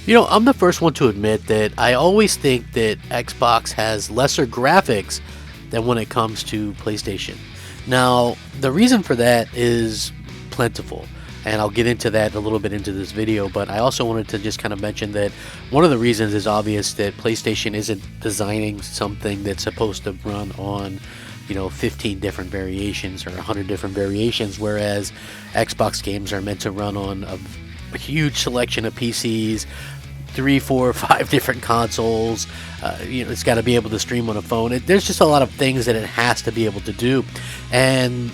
You know, I'm the first one to admit that I always think that Xbox has lesser graphics than when it comes to PlayStation. Now, the reason for that is plentiful, and I'll get into that a little bit into this video, but I also wanted to just kind of mention that one of the reasons is obvious that PlayStation isn't designing something that's supposed to run on 15 different variations or 100 different variations, whereas Xbox games are meant to run on a huge selection of PCs, 3, 4, 5 different consoles. It's got to be able to stream on a phone. There's just a lot of things that it has to be able to do, and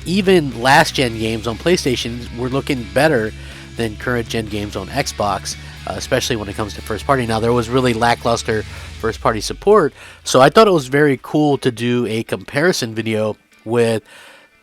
even last gen games on PlayStation were looking better than current gen games on Xbox, especially when it comes to first party. Now, there was really lackluster first party support, so I thought it was very cool to do a comparison video with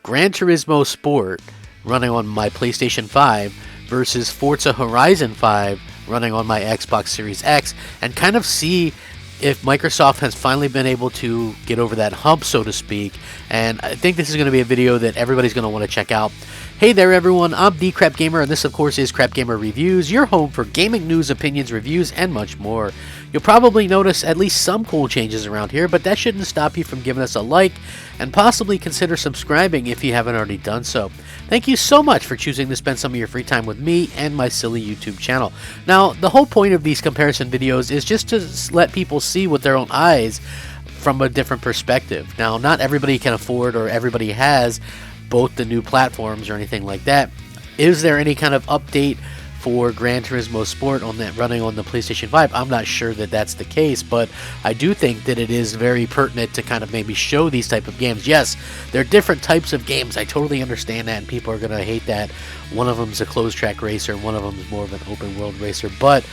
Gran Turismo Sport running on my PlayStation 5 versus Forza Horizon 5 running on my Xbox Series X, and kind of see if Microsoft has finally been able to get over that hump, so to speak. And I think this is going to be a video that everybody's going to want to check out. Hey there everyone, I'm the Crapgamer, and this of course is Crapgamer Reviews, your home for gaming news, opinions, reviews, and much more. You'll probably notice at least some cool changes around here, but that shouldn't stop you from giving us a like, and possibly consider subscribing if you haven't already done so. Thank you so much for choosing to spend some of your free time with me and my silly YouTube channel. Now, the whole point of these comparison videos is just to let people see with their own eyes from a different perspective. Now, not everybody can afford or everybody has both the new platforms or anything like that. Is there any kind of update for Gran Turismo Sport on that running on the PlayStation 5? I'm not sure that that's the case, but I do think that it is very pertinent to kind of maybe show these type of games. Yes, they're different types of games. I totally understand that, and people are going to hate that. One of them's a closed track racer, and one of them is more of an open world racer, but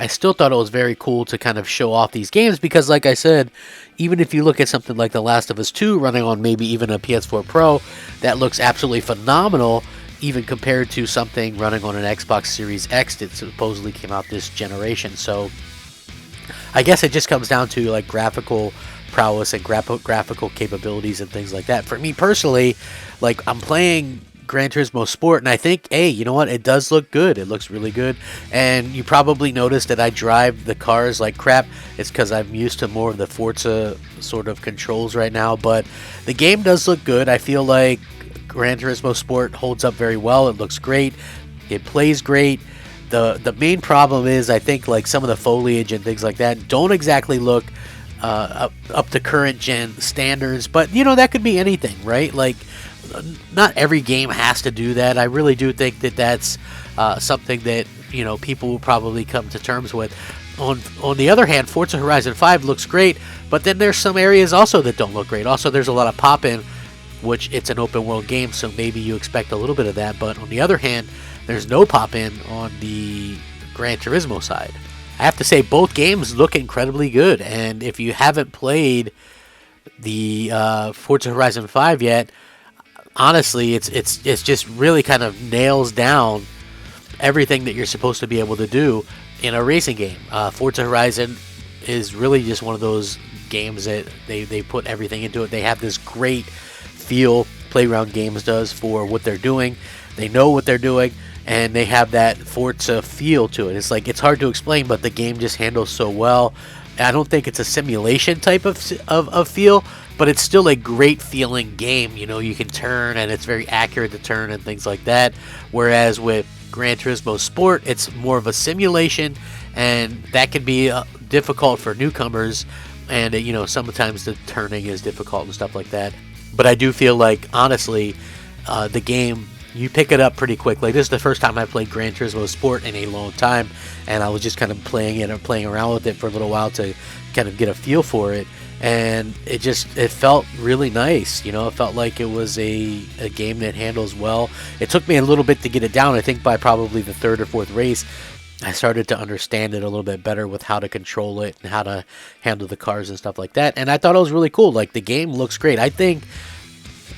I still thought it was very cool to kind of show off these games because, like I said, even if you look at something like The Last of Us 2 running on maybe even a PS4 Pro, that looks absolutely phenomenal, even compared to something running on an Xbox Series X that supposedly came out this generation. So I guess it just comes down to like graphical prowess and graphical capabilities and things like that. For me personally, like, I'm playing Gran Turismo Sport, and I think, hey, you know what? It does look good. It looks really good. And you probably noticed that I drive the cars like crap. It's because I'm used to more of the Forza sort of controls right now. But the game does look good. I feel like Gran Turismo Sport holds up very well. It looks great. It plays great. The main problem is, I think, like, some of the foliage and things like that don't exactly look up to current gen standards. But, that could be anything, right? Like, not every game has to do that. I really do think that that's something that people will probably come to terms with. On the other hand, Forza Horizon 5 looks great, but then there's some areas also that don't look great. Also, there's a lot of pop-in, which it's an open world game, so maybe you expect a little bit of that. But on the other hand, there's no pop-in on the Gran Turismo side. I have to say, both games look incredibly good, and if you haven't played the Forza Horizon 5 yet, honestly, it's just really kind of nails down everything that you're supposed to be able to do in a racing game. Forza Horizon is really just one of those games that they put everything into it. They have this great feel, Playground Games does, for what they're doing. They know what they're doing, and they have that Forza feel to it. It's like, it's hard to explain, but the game just handles so well. I don't think it's a simulation type of feel, but it's still a great feeling game. You can turn, and it's very accurate to turn and things like that. Whereas with Gran Turismo Sport, it's more of a simulation, and that can be difficult for newcomers, and sometimes the turning is difficult and stuff like that. But I do feel like, honestly, the game, you pick it up pretty quickly. This is the first time I played Gran Turismo Sport in a long time, and I was just kind of playing around with it for a little while to kind of get a feel for it, and it felt really nice. It felt like it was a game that handles well. It took me a little bit to get it down. I think by probably the third or fourth race, I started to understand it a little bit better with how to control it and how to handle the cars and stuff like that. And I thought it was really cool. Like, the game looks great. I think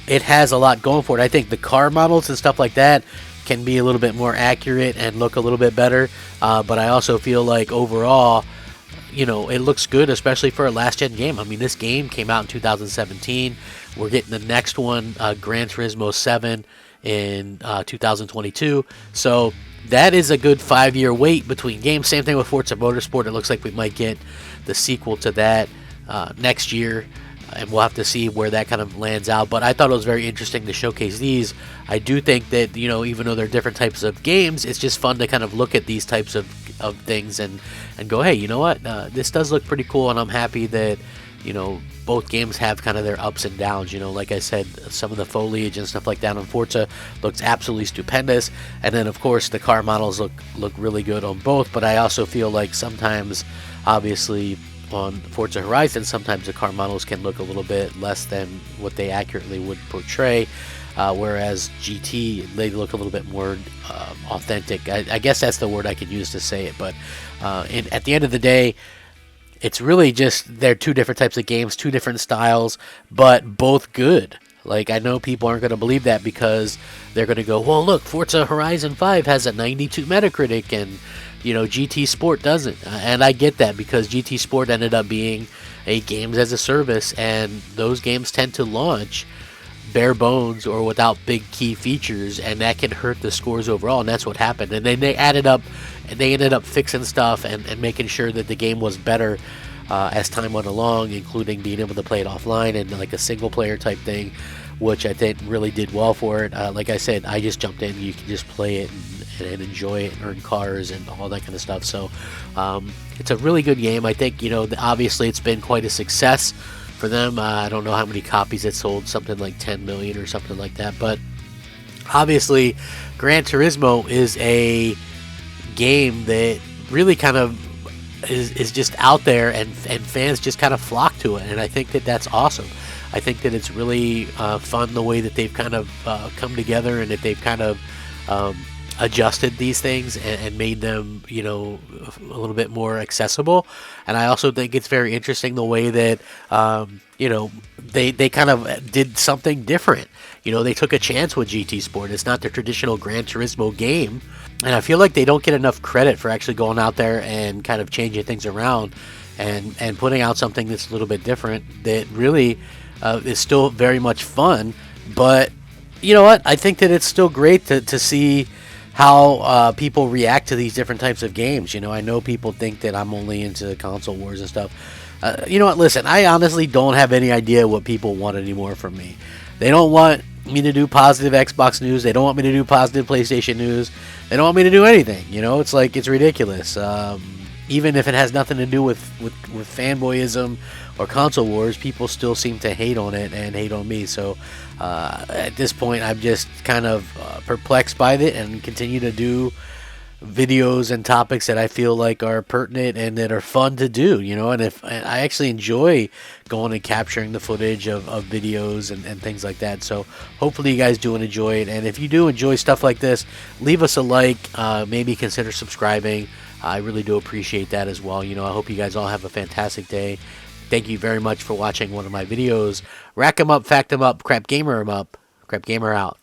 it has a lot going for it. I think the car models and stuff like that can be a little bit more accurate and look a little bit better. But I also feel like overall, it looks good, especially for a last-gen game. I mean, this game came out in 2017. We're getting the next one, Gran Turismo 7, in 2022. So that is a good 5-year wait between games. Same thing with Forza Motorsport. It looks like we might get the sequel to that next year, and we'll have to see where that kind of lands out. But I thought it was very interesting to showcase these. I do think that, you know, even though they're different types of games, it's just fun to kind of look at these types of things and go, hey, you know what, this does look pretty cool, and I'm happy that, you know, both games have kind of their ups and downs. You know, like I said, some of the foliage and stuff like that on Forza looks absolutely stupendous, and then of course the car models look really good on both. But I also feel like sometimes, obviously, on Forza Horizon, sometimes the car models can look a little bit less than what they accurately would portray, whereas GT, they look a little bit more authentic. I guess that's the word I could use to say it. But at the end of the day, it's really just they're two different types of games, two different styles, but both good. Like, I know people aren't going to believe that because they're going to go, well, look, Forza Horizon 5 has a 92 Metacritic and, you know, GT Sport doesn't. And I get that because GT Sport ended up being a games as a service, and those games tend to launch bare bones or without big key features, and that can hurt the scores overall, and that's what happened. And then they ended up fixing stuff and making sure that the game was better as time went along, including being able to play it offline and like a single player type thing, which I think really did well for it. Like I said, I just jumped in. You can just play it and enjoy it and earn cars and all that kind of stuff. So it's a really good game. I think, you know, obviously it's been quite a success for them. I don't know how many copies it sold, something like 10 million or something like that. But obviously, Gran Turismo is a game that really kind of is just out there, and fans just kind of flock to it, and I think that that's awesome. I think that it's really fun the way that they've kind of come together, and that they've kind of adjusted these things and made them, you know, a little bit more accessible. And I also think it's very interesting the way that you know, they kind of did something different. You know, they took a chance with GT Sport. It's not the traditional Gran Turismo game, and I feel like they don't get enough credit for actually going out there and kind of changing things around and putting out something that's a little bit different that really is still very much fun. But you know what, I think that it's still great to see how people react to these different types of games. You know, I know people think that I'm only into console wars and stuff. You know what, listen, I honestly don't have any idea what people want anymore from me. They don't want me to do positive Xbox news. They don't want me to do positive PlayStation news. They don't want me to do anything. You know, it's like, it's ridiculous. Even if it has nothing to do with fanboyism or console wars, people still seem to hate on it and hate on me. So at this point, I'm just kind of perplexed by it, and continue to do videos and topics that I feel like are pertinent and that are fun to do, you know. And I actually enjoy going and capturing the footage of videos and things like that. So hopefully you guys do enjoy it, and if you do enjoy stuff like this, leave us a like, maybe consider subscribing. I really do appreciate that as well. You know, I hope you guys all have a fantastic day. Thank you very much for watching one of my videos. Rack 'em up, fact 'em up, crap gamer 'em up, crap gamer out.